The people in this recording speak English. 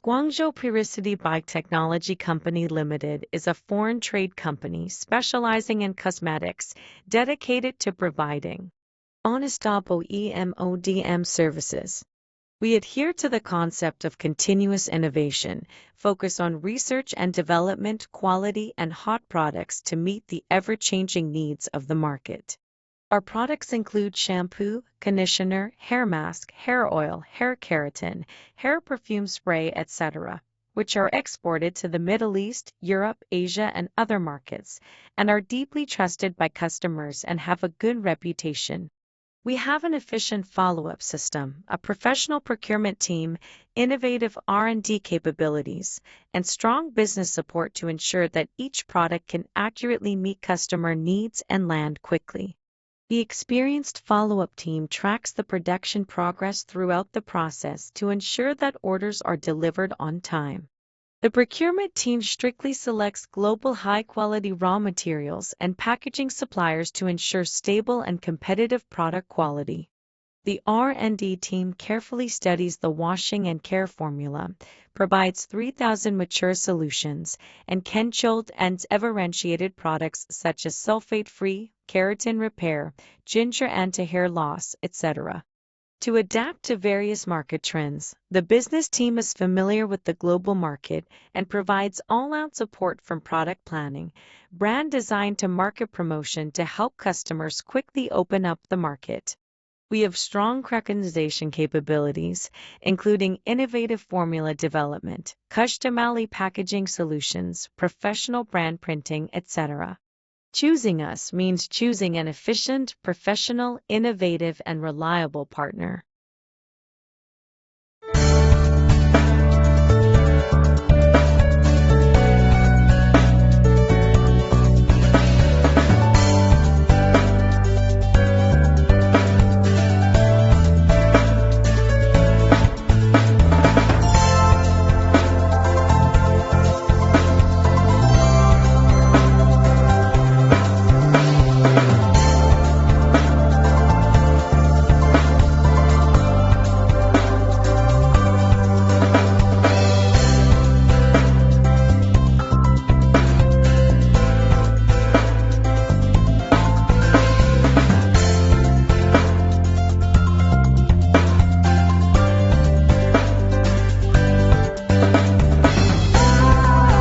Guangzhou Pericity Biotechnology Company Limited is a foreign trade company specializing in cosmetics, dedicated to providing honestable EMODM services. We adhere to the concept of continuous innovation, focus on research and development, quality, and hot products to meet the ever-changing needs of the market. Our products include shampoo, conditioner, hair mask, hair oil, hair keratin, hair perfume spray, etc., which are exported to the Middle East, Europe, Asia, and other markets, and are deeply trusted by customers and have a good reputation. We have an efficient follow-up system, a professional procurement team, innovative R&D capabilities, and strong business support to ensure that each product can accurately meet customer needs and land quickly. The experienced follow-up team tracks the production progress throughout the process to ensure that orders are delivered on time. The procurement team strictly selects global high-quality raw materials and packaging suppliers to ensure stable and competitive product quality. The R&D team carefully studies the washing and care formula, provides 3,000 mature solutions, and controlled and differentiated products such as sulfate-free, keratin repair, ginger anti-hair loss, etc. To adapt to various market trends, the business team is familiar with the global market and provides all-out support from product planning, brand design to market promotion to help customers quickly open up the market. We have strong customization capabilities, including innovative formula development, custom packaging solutions, professional brand printing, etc. Choosing us means choosing an efficient, professional, innovative, and reliable partner.